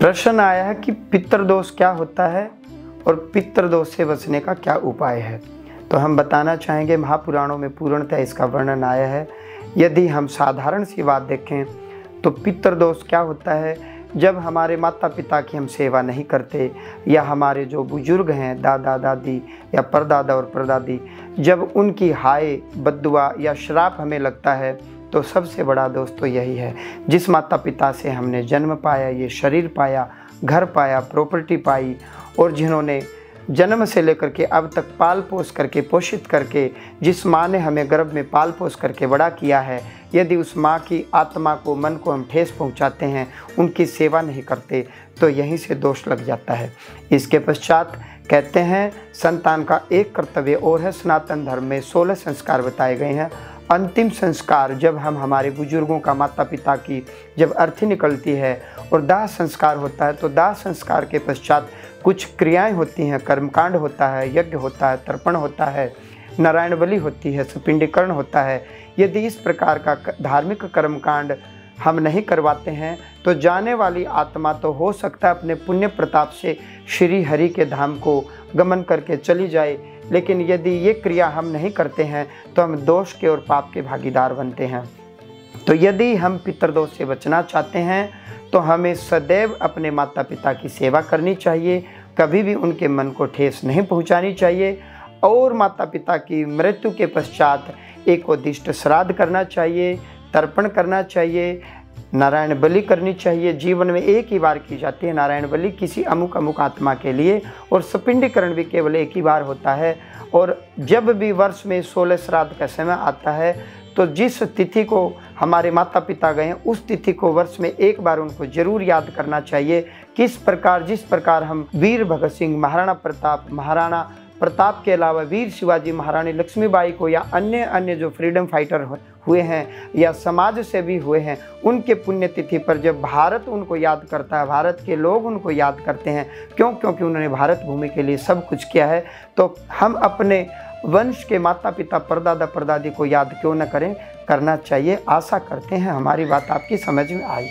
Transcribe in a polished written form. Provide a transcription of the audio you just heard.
प्रश्न आया है कि पितृदोष क्या होता है और पितृदोष से बचने का क्या उपाय है। तो हम बताना चाहेंगे, महापुराणों में पूर्णतः इसका वर्णन आया है। यदि हम साधारण सी बात देखें तो पितृदोष क्या होता है, जब हमारे माता पिता की हम सेवा नहीं करते या हमारे जो बुजुर्ग हैं दादा दादी या परदादा और परदादी, जब उनकी हाय बद्दुआ या श्राप हमें लगता है तो सबसे बड़ा दोष तो यही है। जिस माता पिता से हमने जन्म पाया, ये शरीर पाया, घर पाया, प्रॉपर्टी पाई, और जिन्होंने जन्म से लेकर के अब तक पाल पोस करके पोषित करके, जिस माँ ने हमें गर्भ में पाल पोस करके बड़ा किया है, यदि उस माँ की आत्मा को, मन को हम ठेस पहुँचाते हैं, उनकी सेवा नहीं करते, तो यहीं से दोष लग जाता है। इसके पश्चात कहते हैं संतान का एक कर्तव्य और है। सनातन धर्म में 16 संस्कार बताए गए हैं। अंतिम संस्कार जब हम हमारे बुजुर्गों का, माता पिता की जब अर्थी निकलती है और दाह संस्कार होता है, तो दाह संस्कार के पश्चात कुछ क्रियाएं होती हैं, कर्मकांड होता है, यज्ञ होता है, तर्पण होता है, नारायण बलि होती है, सपिंडीकरण होता है। यदि इस प्रकार का धार्मिक कर्मकांड हम नहीं करवाते हैं तो जाने वाली आत्मा तो हो सकता है अपने पुण्य प्रताप से श्री हरि के धाम को गमन करके चली जाए, लेकिन यदि ये क्रिया हम नहीं करते हैं तो हम दोष के और पाप के भागीदार बनते हैं। तो यदि हम पितृदोष से बचना चाहते हैं तो हमें सदैव अपने माता पिता की सेवा करनी चाहिए, कभी भी उनके मन को ठेस नहीं पहुंचानी चाहिए, और माता पिता की मृत्यु के पश्चात एकोदिष्ट श्राद्ध करना चाहिए, तर्पण करना चाहिए, नारायण बलि करनी चाहिए। जीवन में एक ही बार की जाती है नारायण बलि, किसी अमुक अमुक आत्मा के लिए, और सपिंडीकरण भी केवल एक ही बार होता है। और जब भी वर्ष में 16 श्राद्ध का समय आता है तो जिस तिथि को हमारे माता पिता गए हैं उस तिथि को वर्ष में एक बार उनको जरूर याद करना चाहिए। जिस प्रकार हम वीर भगत सिंह, महाराणा प्रताप के अलावा वीर शिवाजी, महारानी लक्ष्मीबाई को, या अन्य जो फ्रीडम फाइटर हुए हैं या समाज से भी हुए हैं, उनके पुण्यतिथि पर जब भारत उनको याद करता है, भारत के लोग उनको याद करते हैं, क्योंकि उन्होंने भारत भूमि के लिए सब कुछ किया है, तो हम अपने वंश के माता पिता, परदादा परदादी को याद क्यों न करें, करना चाहिए। आशा करते हैं हमारी बात आपकी समझ में आई।